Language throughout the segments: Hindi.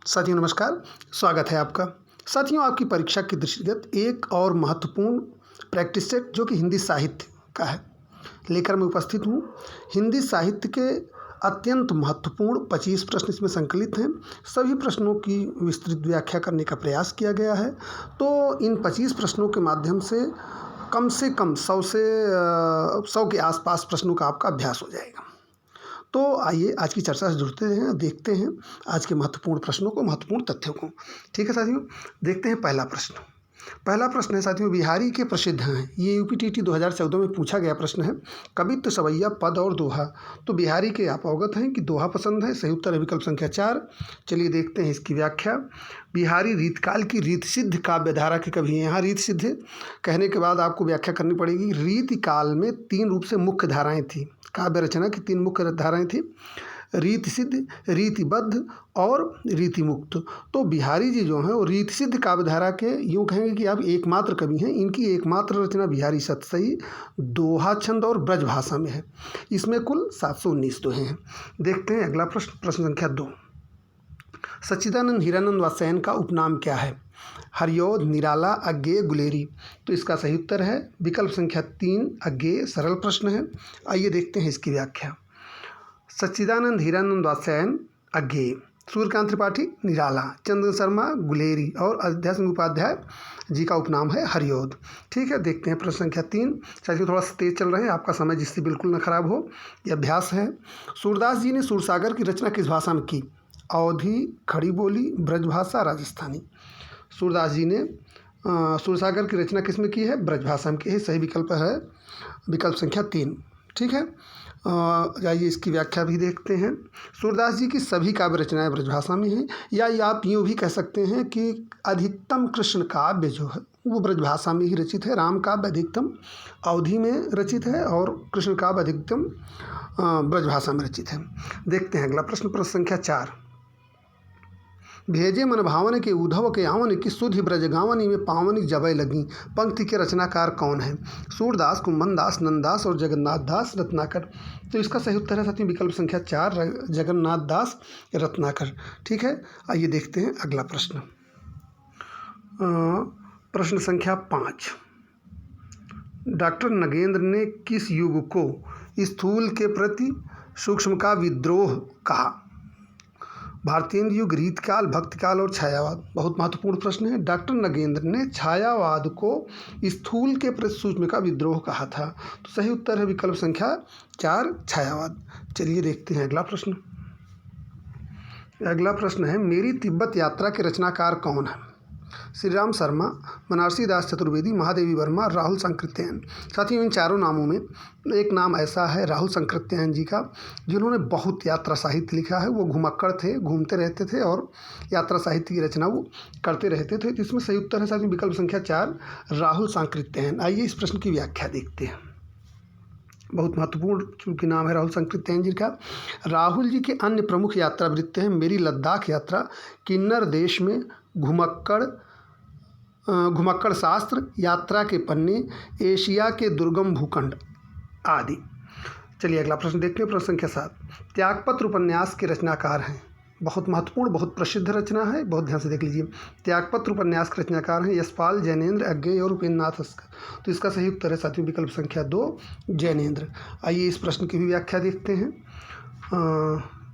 साथियों नमस्कार, स्वागत है आपका। साथियों, आपकी परीक्षा के दृष्टिगत एक और महत्वपूर्ण प्रैक्टिस सेट जो कि हिंदी साहित्य का है लेकर मैं उपस्थित हूँ। हिंदी साहित्य के अत्यंत महत्वपूर्ण 25 प्रश्न इसमें संकलित हैं। सभी प्रश्नों की विस्तृत व्याख्या करने का प्रयास किया गया है। तो इन 25 प्रश्नों के माध्यम से कम 100 के आसपास प्रश्नों का आपका अभ्यास हो जाएगा। तो आइए आज की चर्चा से जुड़ते हैं, देखते हैं आज के महत्वपूर्ण प्रश्नों को, महत्वपूर्ण तथ्यों को। ठीक है साथियों, देखते हैं पहला प्रश्न। पहला प्रश्न है साथियों, बिहारी के प्रसिद्ध हैं। ये यूपीटीटी 2014 में पूछा गया प्रश्न है। कवित्त, सवैया, पद और दोहा। तो बिहारी के आप अवगत हैं कि दोहा पसंद है। सही उत्तर है विकल्प संख्या 4। चलिए देखते हैं इसकी व्याख्या। बिहारी रीतकाल की रीत सिद्ध काव्य धारा के कवि हैं। यहाँ रीत सिद्ध कहने के बाद आपको व्याख्या करनी पड़ेगी। रीतिकाल में 3 रूप से मुख्य धाराएं थी। काव्य रचना की 3 मुख्य धाराएं थी, रीति सिद्ध, रीतिबद्ध और रीतिमुक्त। तो बिहारी जी जो हैं वो रीति सिद्ध काव्यधारा के, यूँ कहेंगे कि आप एकमात्र कवि हैं। इनकी एकमात्र रचना बिहारी सतसई दोहा छंद और ब्रज भाषा में है। इसमें कुल 719 दोहे हैं। देखते हैं अगला प्रश्न, प्रश्न संख्या 2। सच्चिदानंद हीरानंद वात्स्यायन का उपनाम क्या है? हरिऔध, निराला, अज्ञेय, गुलेरी। तो इसका सही उत्तर है विकल्प संख्या 3 अज्ञेय। सरल प्रश्न है। आइए देखते हैं इसकी व्याख्या। सच्चिदानंद हीरानंद वात्स्यायन अज्ञेय, सूर्यकांत त्रिपाठी निराला, चंद्र शर्मा गुलेरी और अयोध्या सिंह उपाध्याय जी का उपनाम है हरिऔध। ठीक है, देखते हैं प्रश्न संख्या 3। साथियों थोड़ा सा तेज चल रहे हैं, आपका समय जिससे बिल्कुल न खराब हो, यह अभ्यास है। सूरदास जी ने सूरसागर की रचना किस भाषा में की? अवधी, खड़ी बोली, ब्रजभाषा, राजस्थानी। सूरदास जी ने सूरसागर की रचना किस में की है? ब्रजभाषा में की है। सही विकल्प है विकल्प संख्या 3। ठीक है, आइए इसकी व्याख्या भी देखते हैं। सूरदास जी की सभी काव्य रचनाएं ब्रजभाषा में हैं, या आप यूँ भी कह सकते हैं कि अधिकतम कृष्ण काव्य जो है वो ब्रजभाषा में ही रचित है। राम काव्य अधिकतम अवधी में रचित है और कृष्ण काव्य अधिकतम ब्रजभाषा में रचित है। देखते हैं अगला प्रश्न, प्रश्न संख्या 4। भेजे मन भावन के उधव के आवन की सुधि ब्रज गावनी में पावनी जबै लगी। पंक्ति के रचनाकार कौन है? सूरदास, कुंभन दास, नंददास और जगन्नाथ दास रत्नाकर। तो इसका सही उत्तर है साथियों विकल्प संख्या 4 जगन्नाथ दास रत्नाकर। ठीक है, आइए देखते हैं अगला प्रश्न, प्रश्न संख्या 5। डॉक्टर नगेंद्र ने किस युग को स्थूल के प्रति सूक्ष्म का विद्रोह कहा? भारतीय युग, रीतकाल, भक्तिकाल और छायावाद। बहुत महत्वपूर्ण प्रश्न है। डॉक्टर नगेंद्र ने छायावाद को स्थूल के प्रति सूक्ष्म का विद्रोह कहा था। तो सही उत्तर है विकल्प संख्या 4 छायावाद। चलिए देखते हैं अगला प्रश्न। अगला प्रश्न है, मेरी तिब्बत यात्रा के रचनाकार कौन है? श्री राम शर्मा, बनारसी दास चतुर्वेदी, महादेवी वर्मा, राहुल सांकृत्यायन। साथियों इन चारों नामों में एक नाम ऐसा है राहुल सांकृत्यायन जी का, जिन्होंने बहुत यात्रा साहित्य लिखा है। वो घुमक्कड़ थे, घूमते रहते थे और यात्रा साहित्य की रचना वो करते रहते थे। तो इसमें सही उत्तर है साथियों विकल्प संख्या 4 राहुल सांकृत्यायन। आइए इस प्रश्न की व्याख्या देखते हैं। बहुत महत्वपूर्ण चूँकि नाम है राहुल सांकृत्यायन जी का। राहुल जी के अन्य प्रमुख यात्रा वृत्त हैं मेरी लद्दाख यात्रा, किन्नर देश में घुमक्कड़ शास्त्र, यात्रा के पन्ने, एशिया के दुर्गम भूखंड आदि। चलिए अगला प्रश्न देखते हैं, प्रश्न संख्या 7। त्यागपत्र उपन्यास के रचनाकार हैं। बहुत महत्वपूर्ण, बहुत प्रसिद्ध रचना है, बहुत ध्यान से देख लीजिए। त्यागपत्र उपन्यास के रचनाकार हैं यशपाल, जैनेन्द्र, अज्ञेय और उपेन्द्रनाथ। तो इसका सही उत्तर है साथियों विकल्प संख्या 2 जैनेन्द्र। आइए इस प्रश्न की भी व्याख्या देखते हैं।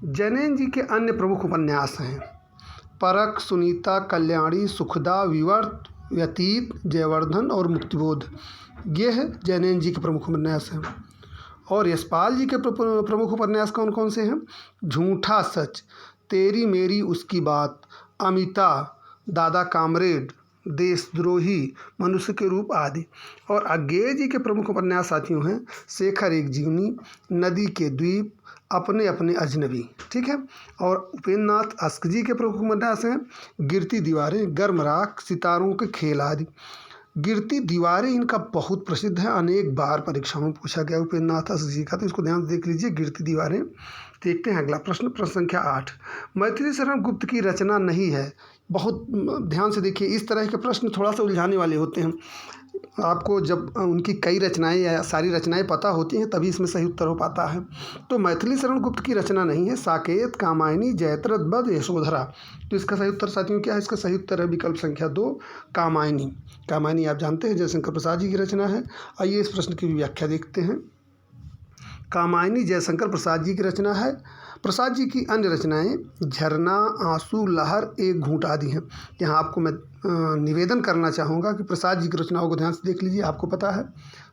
जैनेन्द्र जी के अन्य प्रमुख उपन्यास हैं परख, सुनीता, कल्याणी, सुखदा, विवर्त, व्यतीत, जयवर्धन और मुक्तिबोध। ये है जैनेन्द्र जी के प्रमुख उपन्यास हैं। और यशपाल जी के प्रमुख उपन्यास कौन कौन से हैं? झूठा सच, तेरी मेरी उसकी बात, अमिता, दादा कामरेड, देशद्रोही, मनुष्य के रूप आदि। और अज्ञेय जी के प्रमुख उपन्यास साथियों हैं शेखर एक जीवनी, नदी के द्वीप, अपने अपने अजनबी। ठीक है, और उपेन्द्रनाथ अस्क जी के प्रमुख उपन्यास हैं गिरती दीवारें, गर्म राख, सितारों के खेल आदि। गिरती दीवारें इनका बहुत प्रसिद्ध है, अनेक बार परीक्षाओं में पूछा गया उपेन्द्रनाथ अस्क जी का, तो इसको ध्यान से देख लीजिए गिरती दीवारें। देखते हैं अगला प्रश्न, प्रश्न संख्या 8। मैथिली शरण गुप्त की रचना नहीं है। बहुत ध्यान से देखिए, इस तरह के प्रश्न थोड़ा सा उलझाने वाले होते हैं। आपको जब उनकी कई रचनाएं या सारी रचनाएं पता होती हैं तभी इसमें सही उत्तर हो पाता है। तो मैथिली शरण गुप्त की रचना नहीं है साकेत, कामायनी, जयद्रथ वध, यशोधरा। तो इसका सही उत्तर साथियों क्या है? इसका सही उत्तर है विकल्प संख्या 2 कामायनी। कामायनी आप जानते हैं जयशंकर प्रसाद जी की रचना है। आइए इस प्रश्न की व्याख्या देखते हैं। कामायनी जयशंकर प्रसाद जी की रचना है। प्रसाद जी की अन्य रचनाएं झरना, आंसू, लहर, एक घूंट आदि हैं। यहाँ आपको मैं निवेदन करना चाहूँगा कि प्रसाद जी की रचनाओं को ध्यान से देख लीजिए। आपको पता है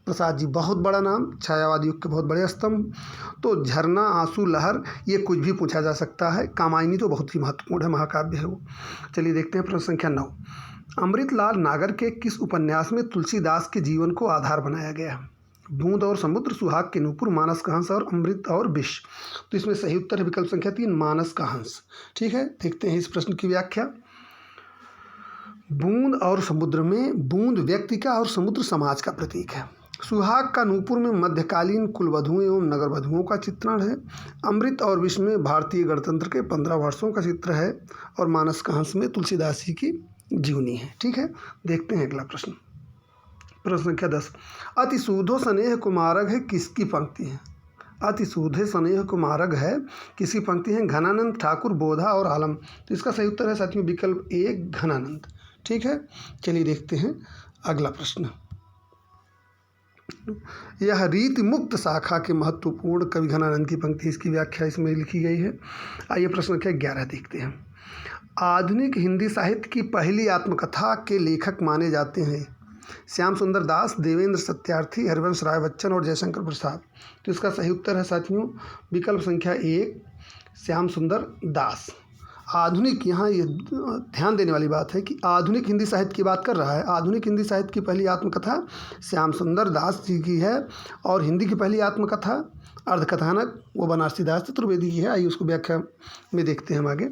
प्रसाद जी बहुत बड़ा नाम, छायावाद युग के बहुत बड़े स्तंभ। तो झरना, आंसू, लहर ये कुछ भी पूछा जा सकता है। कामायनी तो बहुत ही महत्वपूर्ण है, महाकाव्य है वो। चलिए देखते हैं प्रश्न संख्या 9। अमृतलाल नागर के किस उपन्यास में तुलसीदास के जीवन को आधार बनाया गया है? बूंद और समुद्र, सुहाग के नूपुर, मानस का हंस और अमृत और विष। तो इसमें सही उत्तर है विकल्प संख्या 3 मानस का हंस। ठीक है, देखते हैं इस प्रश्न की व्याख्या। बूंद और समुद्र में बूंद व्यक्ति का और समुद्र समाज का प्रतीक है। सुहाग का नूपुर में मध्यकालीन कुलवधुओं एवं नगर वधुओं का चित्रण है। अमृत और विष में भारतीय गणतंत्र के 15 वर्षों का चित्र है। और मानस का हंस में तुलसीदास जी की जीवनी है। ठीक है, देखते हैं अगला प्रश्न। प्रश्न संख्या 10। अति सूधो स्नेह कुमारग है किसकी पंक्ति है? अति सूधे स्नेह कुमारग है किसकी पंक्ति है? घनानंद, ठाकुर, बोधा और आलम। तो इसका सही उत्तर है साथियों विकल्प 1 घनानंद। ठीक है, चलिए देखते हैं अगला प्रश्न। यह रीति मुक्त शाखा के महत्वपूर्ण कवि घनानंद की पंक्ति, इसकी व्याख्या इसमें लिखी गई है। आइए प्रश्न संख्या 11 देखते हैं। आधुनिक हिंदी साहित्य की पहली आत्मकथा के लेखक माने जाते हैं श्याम सुंदर दास, देवेंद्र सत्यार्थी, हरिवंश राय बच्चन और जयशंकर प्रसाद। तो इसका सही उत्तर है साथियों विकल्प संख्या 1 श्याम सुंदर दास। आधुनिक, यहाँ ये ध्यान देने वाली बात है कि आधुनिक हिंदी साहित्य की बात कर रहा है। आधुनिक हिंदी साहित्य की पहली आत्मकथा श्याम सुंदर दास जी की है। और हिंदी की पहली आत्मकथा अर्धकथानक वो बनारसी दास चतुर्वेदी की है। आइए उसको व्याख्या में देखते हैं हम आगे।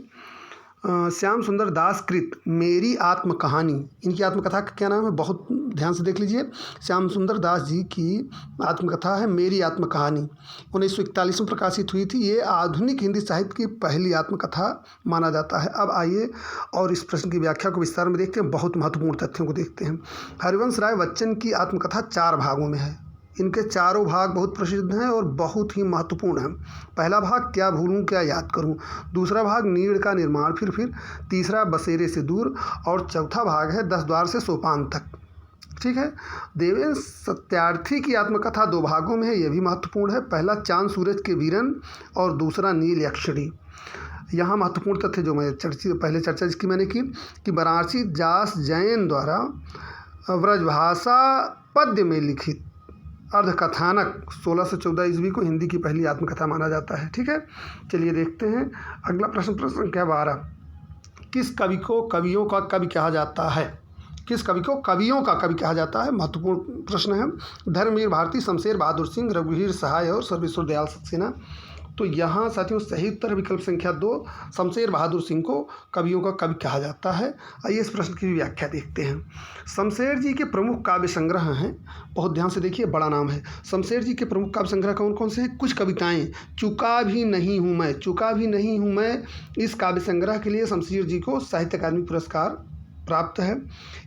श्याम सुंदर दास कृत मेरी आत्म कहानी, इनकी आत्मकथा का क्या नाम है? बहुत ध्यान से देख लीजिए। श्याम सुंदर दास जी की आत्मकथा है मेरी आत्म कहानी, 1941 में प्रकाशित हुई थी। ये आधुनिक हिंदी साहित्य की पहली आत्मकथा माना जाता है। अब आइए और इस प्रश्न की व्याख्या को विस्तार में देखते हैं। बहुत महत्वपूर्ण तथ्यों को देखते हैं। हरिवंश राय बच्चन की आत्मकथा 4 भागों में है। इनके चारों भाग बहुत प्रसिद्ध हैं और बहुत ही महत्वपूर्ण हैं। पहला भाग क्या भूलूं क्या याद करूं, दूसरा भाग नीड़ का निर्माण फिर तीसरा बसेरे से दूर और चौथा भाग है 10 द्वार से सोपान तक। ठीक है, देवेंद्र सत्यार्थी की आत्मकथा 2 भागों में है, यह भी महत्वपूर्ण है। पहला चांद सूरज के वीरन और दूसरा नील यक्षिणी। यहाँ महत्वपूर्ण तथ्य जो मैं पहले चर्चा जिसकी मैंने की कि बनारसी दास जैन द्वारा व्रजभाषा पद्य में लिखित अर्धकथानक 1614 ईस्वी को हिंदी की पहली आत्मकथा माना जाता है। ठीक है, चलिए देखते हैं अगला प्रश्न। प्रश्न संख्या 12। किस कवि को कवियों का कवि कहा जाता है? किस कवि को कवियों का कवि कहा जाता है? महत्वपूर्ण प्रश्न है। धर्मवीर भारती, शमशेर बहादुर सिंह, रघुवीर सहाय और सर्वेश्वर दयाल सक्सेना। तो यहाँ साथियों सही उत्तर विकल्प संख्या 2 शमशेर बहादुर सिंह को कवियों का कवि कहा जाता है। आइए इस प्रश्न की व्याख्या देखते हैं। शमशेर जी के प्रमुख काव्य संग्रह हैं, बहुत ध्यान से देखिए, बड़ा नाम है। शमशेर जी के प्रमुख काव्य संग्रह कौन कौन से हैं? कुछ कविताएं। चुका भी नहीं हूँ मैं, चुका भी नहीं हूँ मैं, इस काव्य संग्रह के लिए शमशेर जी को साहित्य अकादमी पुरस्कार प्राप्त है।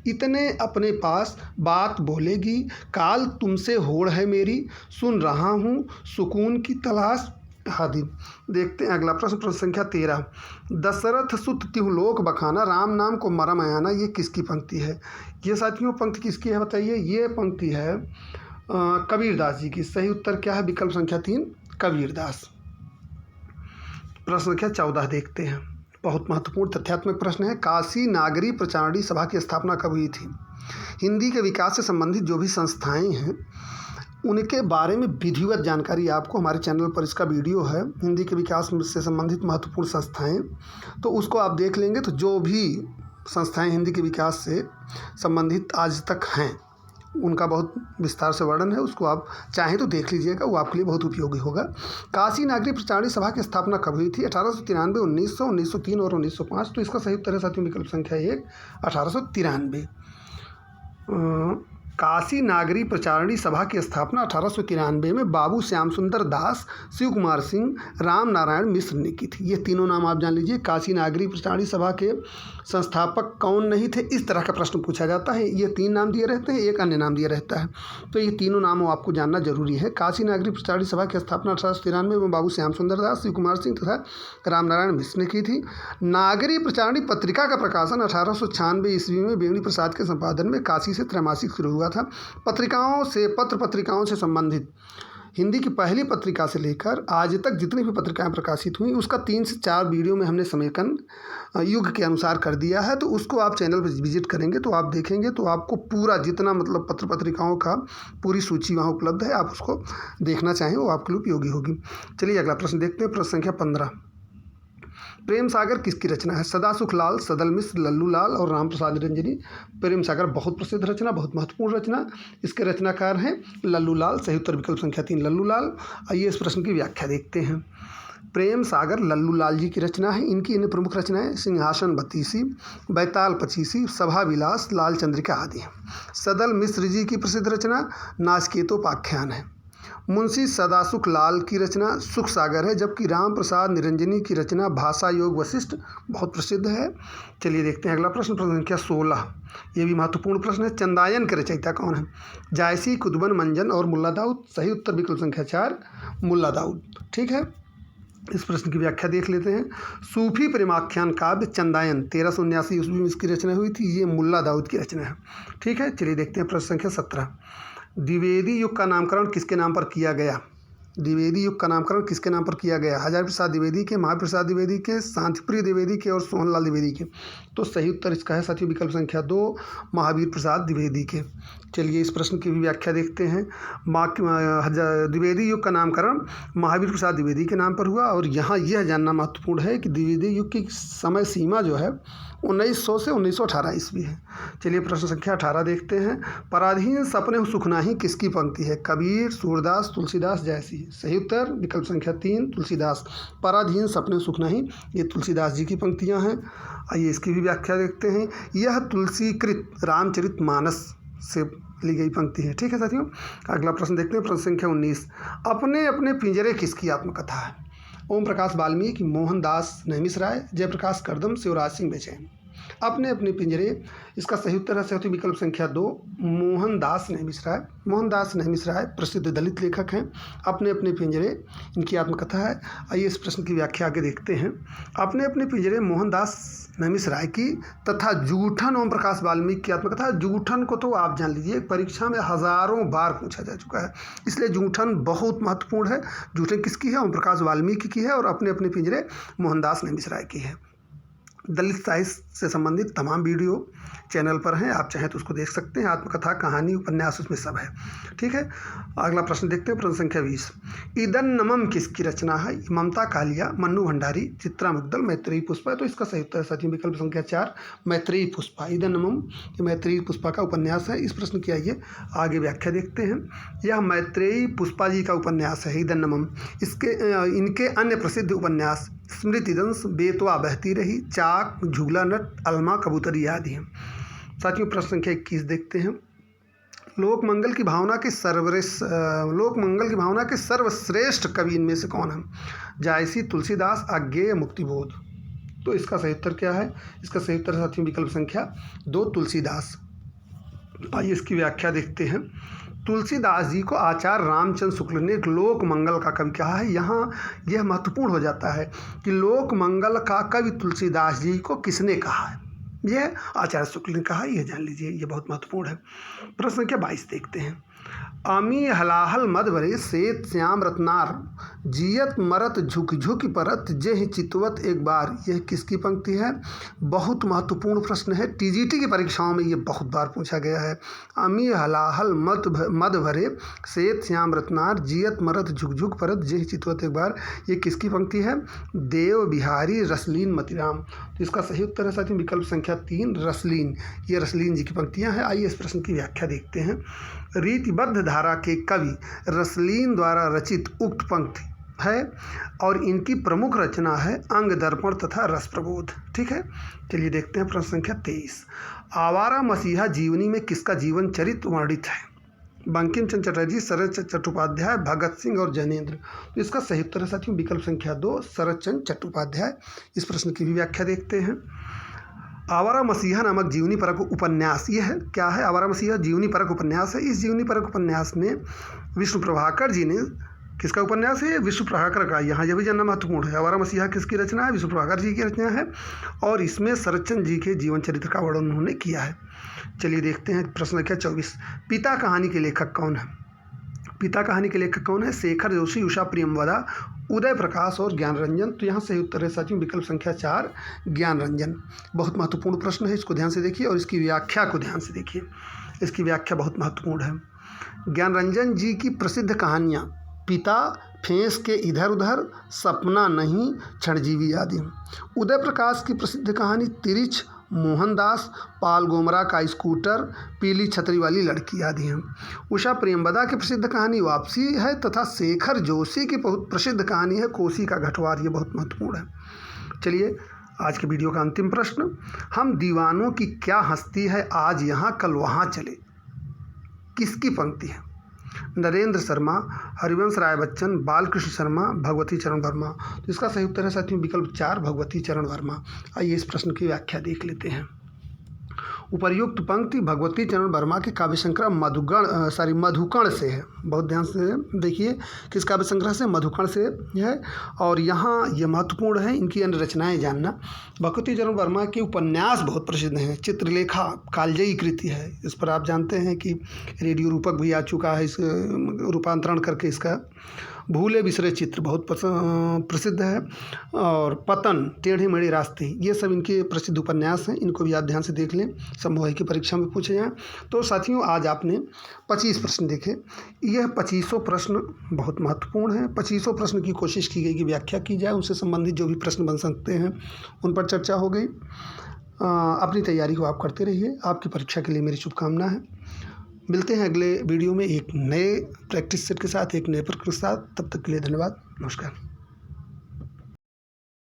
इतने अपने पास बात बोलेगी, काल तुमसे होड़ है मेरी, सुन रहा हूँ सुकून की तलाश आदि। देखते हैं अगला प्रश्न। प्रश्न संख्या 13। दशरथ सुत तिहुलोक बखाना, राम नाम को मरम आयाना, ये किसकी पंक्ति है? ये साथियों पंक्ति किसकी है बताइए? ये पंक्ति है कबीरदास जी की। सही उत्तर क्या है? विकल्प संख्या 3 कबीरदास। प्रश्न संख्या 14 देखते हैं। बहुत महत्वपूर्ण तथ्यात्मक प्रश्न है। काशी नागरी प्रचारणी सभा की स्थापना कब हुई थी? हिंदी के विकास से संबंधित जो भी संस्थाएं हैं उनके बारे में विधिवत जानकारी आपको हमारे चैनल पर इसका वीडियो है, हिंदी के विकास से संबंधित महत्वपूर्ण संस्थाएं, तो उसको आप देख लेंगे तो जो भी संस्थाएं हिंदी के विकास से संबंधित आज तक हैं उनका बहुत विस्तार से वर्णन है। उसको आप चाहें तो देख लीजिएगा, वो आपके लिए बहुत उपयोगी होगा। काशी नागरी प्रचारणी सभा की स्थापना कब हुई थी? 1893, 1900, 1903 और 1905। तो इसका सही उत्तर है साथियों विकल्प संख्या 1 1893। काशी नागरी प्रचारणी सभा की स्थापना 1893 में बाबू श्याम सुंदर दास, शिव कुमार सिंह, राम नारायण मिश्र ने की थी। ये तीनों नाम आप जान लीजिए। काशी नागरी प्रचारणी सभा के संस्थापक कौन नहीं थे, इस तरह का प्रश्न पूछा जाता है। ये 3 नाम दिए रहते हैं, एक अन्य नाम दिया रहता है, तो ये तीनों नाम आपको जानना जरूरी है। काशी नागरी प्रचारणी सभा की स्थापना 1893 में बाबू श्याम सुंदर दास, शिव कुमार सिंह तथा राम नारायण मिश्र ने की थी। नागरी प्रचारणी पत्रिका का प्रकाशन 1896 ईस्वी में बेगनी प्रसाद के संपादन में काशी से त्रैमासिक शुरू हुआ था। पत्र पत्रिकाओं से संबंधित हिंदी की पहली पत्रिका से लेकर आज तक जितनी भी पत्रिकाएं प्रकाशित हुई उसका 3 से 4 वीडियो में हमने समेकन युग के अनुसार कर दिया है। तो उसको आप चैनल पर विजिट करेंगे तो आप देखेंगे तो आपको पूरा जितना मतलब पत्र पत्रिकाओं का पूरी सूची वहाँ उपलब्ध है, आप उसको देखना चाहें वो आपके लिए उपयोगी होगी। चलिए अगला प्रश्न देखते हैं। प्रश्न संख्या 15, प्रेम सागर किसकी रचना है? सदासुख लाल, सदल मिश्र, लल्लू लाल और राम प्रसाद निरंजनी। प्रेम सागर बहुत प्रसिद्ध रचना, बहुत महत्वपूर्ण रचना। इसके रचनाकार हैं लल्लू लाल। सही उत्तर विकल्प संख्या 3 लल्लू लाल। आइए इस प्रश्न की व्याख्या देखते हैं। प्रेम सागर लल्लू लाल जी की रचना है। इनकी इन प्रमुख रचनाएं सिंहासन बत्तीसी, बैताल पचीसी, सभा विलास, लाल चंद्रिका आदि हैं। सदल मिश्र जी की प्रसिद्ध रचना नाचकेतोपाख्यान है। मुंशी सदासुख लाल की रचना सुख सागर है, जबकि राम प्रसाद निरंजनी की रचना भाषा योग वशिष्ठ बहुत प्रसिद्ध है। चलिए देखते हैं अगला प्रश्न। प्रश्न संख्या 16, ये भी महत्वपूर्ण प्रश्न है। चंदायन के रचयिता कौन है? जायसी, कुतुबन, मंजन और मुल्ला दाऊद। सही उत्तर विकल्प संख्या 4 मुल्ला दाऊद। ठीक है, इस प्रश्न की व्याख्या देख लेते हैं। सूफी प्रेमाख्यान काव्य चंदायन 1379 ईस्वी में इसकी रचना हुई थी। ये मुल्ला दाऊद की रचना है। ठीक है, चलिए देखते हैं प्रश्न संख्या 17, द्विवेदी युग का नामकरण किसके नाम पर किया गया? द्विवेदी युग का नामकरण किसके नाम पर किया गया? हजारी प्रसाद द्विवेदी के, महाप्रसाद द्विवेदी के, शांतिप्रिय द्विवेदी के और सोहनलाल द्विवेदी के। तो सही उत्तर इसका है साथियों विकल्प संख्या 2 महावीर प्रसाद द्विवेदी के। चलिए इस प्रश्न की भी व्याख्या देखते हैं। द्विवेदी युग का नामकरण महावीर प्रसाद द्विवेदी के नाम पर हुआ और यहाँ यह जानना महत्वपूर्ण है कि द्विवेदी युग की समय सीमा जो है 1900 से 1918 ईस्वी है। चलिए प्रश्न संख्या 18 देखते हैं। पराधीन सपने सुख नाही किसकी पंक्ति है? कबीर, सूरदास, तुलसीदास, जयसी। सही उत्तर विकल्प संख्या 3 तुलसीदास। पराधीन सपने सुख नाही ये तुलसीदास जी की पंक्तियां हैं। आइए इसकी भी व्याख्या देखते हैं। यह तुलसीकृत रामचरितमानस से ली गई पंक्ति है। ठीक है साथियों, अगला प्रश्न देखते हैं। प्रश्न संख्या 19, अपने अपने पिंजरे किसकी आत्मकथा है? ओम प्रकाश वाल्मीकि, मोहनदास नैमिषराय, जयप्रकाश कर्दम, शिवराज सिंह बेचैन। अपने अपने पिंजरे, इसका सही उत्तर है साथियों विकल्प संख्या 2 मोहनदास नैमिषराय। मोहनदास नैमिषराय प्रसिद्ध दलित लेखक हैं। अपने अपने पिंजरे इनकी आत्मकथा है। आइए इस प्रश्न की व्याख्या आगे देखते हैं। अपने अपने पिंजरे मोहनदास नैमिषराय की तथा जूठन ओम प्रकाश वाल्मीकि की आत्मकथा। जूठन को तो आप जान लीजिए परीक्षा में हजारों बार पूछा जा चुका है, इसलिए जूठन बहुत महत्वपूर्ण है। जूठन किसकी है? ओम प्रकाश वाल्मीकि की है और अपने अपने पिंजरे मोहनदास नैमिषराय की है। दलित साहित्य से संबंधित तमाम वीडियो चैनल पर हैं, आप चाहें तो उसको देख सकते हैं। आत्मकथा, कहानी, उपन्यास उसमें सब है। ठीक है, अगला प्रश्न देखते हैं। प्रश्न संख्या 20, ईदन नमम किसकी रचना है? ममता कालिया, मन्नू भंडारी, चित्रा मुग्दल, मैत्रेयी पुष्पा। तो इसका सही उत्तर साथियों विकल्प संख्या 4 मैत्रेयी पुष्पा। ईदन नमम ये मैत्रेयी पुष्पा का उपन्यास है। इस प्रश्न की आइए आगे व्याख्या देखते हैं। यह मैत्रेयी पुष्पा जी का उपन्यास है ईदन नमम। इनके अन्य प्रसिद्ध उपन्यास स्मृतिदंश, बेतवा बहती रही, चाक, झूला नट, अलमा, कबूतरी आदि हैं। साथियों प्रश्न संख्या 21 देखते हैं। लोक मंगल की भावना के सर्वश्रेष्ठ कवि इनमें से कौन है? जायसी, तुलसीदास, आज्ञेय, मुक्तिबोध। तो इसका सही उत्तर क्या है? इसका सही उत्तर साथियों विकल्प संख्या 2 तुलसीदास। आइए इसकी व्याख्या देखते हैं। तुलसीदास जी को आचार्य रामचंद्र शुक्ल ने एक लोक मंगल का कवि कहा है। यहाँ यह महत्वपूर्ण हो जाता है कि लोक मंगल का कवि तुलसीदास जी को किसने कहा है? यह आचार्य शुक्ल ने कहा, यह जान लीजिए, यह बहुत महत्वपूर्ण है। प्रश्न संख्या 22 देखते हैं। अमी हलाहल मदभरे श्वेत श्याम रत्नार, जियत मरत झुक झुक परत, जेह चितवत एक बार। यह किसकी पंक्ति है? बहुत महत्वपूर्ण प्रश्न है। टीजीटी की परीक्षाओं में ये बहुत बार पूछा गया है। अमी हलाहल मदभरे श्वेत श्याम रत्नार, जियत मरत झुक झुक परत, जेह चितवत एक बार। ये किसकी पंक्ति है? देव बिहारी रसलीन मतिराम। तो इसका सही उत्तर है साथियों विकल्प संख्या 3 रसलीन। ये रसलीन जी की पंक्तियां हैं। आइए इस प्रश्न की व्याख्या देखते हैं। रीतिबद्ध धारा के कवि रसलीन द्वारा रचित उक्त पंक्ति है और इनकी प्रमुख रचना है अंग दर्पण तथा रस प्रबोध। ठीक है, चलिए देखते हैं प्रश्न संख्या 23। आवारा मसीहा जीवनी में किसका जीवन चरित्र वर्णित है? बंकिम चंद्र चटर्जी, शरद चट्टोपाध्याय, भगत सिंह और जैनेन्द्र। तो इसका सही उत्तर है साथियों विकल्प संख्या 2, शरद चंद्र चट्टोपाध्याय। इस प्रश्न की भी व्याख्या देखते हैं। आवारा मसीहा नामक जीवनी परक उपन्यास, यह है क्या है? आवारा मसीहा जीवनी परक उपन्यास है। इस जीवनी परक उपन्यास में विष्णु प्रभाकर जी ने, किसका उपन्यास है? विष्णु प्रभाकर का। यहाँ यह भी जानना महत्वपूर्ण है। आवारा मसीहा किसकी रचना है? विष्णु प्रभाकर जी की रचना है और इसमें शरदचंद्र जी के जीवन चरित्र का वर्णन उन्होंने किया है। चलिए देखते हैं प्रश्न संख्या 24। पिता कहानी के लेखक कौन है? पिता कहानी के लेखक कौन है? शेखर जोशी, उषा प्रियमवदा, उदय प्रकाश और ज्ञान रंजन। तो यहाँ सही उत्तर है साथियों विकल्प संख्या 4, ज्ञान रंजन। बहुत महत्वपूर्ण प्रश्न है, इसको ध्यान से देखिए और इसकी व्याख्या को ध्यान से देखिए। इसकी व्याख्या बहुत महत्वपूर्ण है। ज्ञान रंजन जी की प्रसिद्ध कहानियाँ पिता, फेंस के इधर उधर, सपना नहीं, क्षणजीवी आदि। उदय प्रकाश की प्रसिद्ध कहानी तिरिछ, मोहनदास, पाल गोमरा का स्कूटर, पीली छतरी वाली लड़की आदि हैं। उषा प्रेमवदा की प्रसिद्ध कहानी वापसी है तथा शेखर जोशी की बहुत प्रसिद्ध कहानी है कोसी का घटवार। ये बहुत महत्वपूर्ण है। चलिए आज के वीडियो का अंतिम प्रश्न, हम दीवानों की क्या हस्ती है आज यहाँ कल वहाँ चले, किसकी पंक्ति है? नरेंद्र शर्मा, हरिवंश राय बच्चन, बालकृष्ण शर्मा, भगवती चरण वर्मा। तो इसका सही उत्तर है साथियों विकल्प 4, भगवती चरण वर्मा। आइए इस प्रश्न की व्याख्या देख लेते हैं। उपर्युक्त पंक्ति भगवती चरण वर्मा के काव्य संग्रह मधुकण से है। बहुत ध्यान से देखिए, किस काव्य संग्रह से? मधुकण से है। और यहाँ ये महत्वपूर्ण है इनकी अन्य रचनाएं जानना। भगवती चरण वर्मा के उपन्यास बहुत प्रसिद्ध हैं। चित्रलेखा कालजयी कृति है, इस पर आप जानते हैं कि रेडियो रूपक भी आ चुका है, इस रूपांतरण करके इसका। भूले बिसरे चित्र बहुत प्रसिद्ध है। और पतन, टेढ़े मेढ़े रास्ते, ये सब इनके प्रसिद्ध उपन्यास हैं। इनको भी आप ध्यान से देख लें, संभव है कि परीक्षा में पूछे जाएँ। तो साथियों आज आपने 25 प्रश्न देखे। यह 25 प्रश्न बहुत महत्वपूर्ण हैं। 25 प्रश्न की कोशिश की गई कि व्याख्या की जाए, उनसे संबंधित जो भी प्रश्न बन सकते हैं उन पर चर्चा हो गई। अपनी तैयारी को आप करते रहिए। आपकी परीक्षा के लिए मेरी शुभकामना है। मिलते हैं अगले वीडियो में एक नए प्रैक्टिस सेट के साथ, एक नए प्रश्न के साथ। तब तक के लिए धन्यवाद, नमस्कार।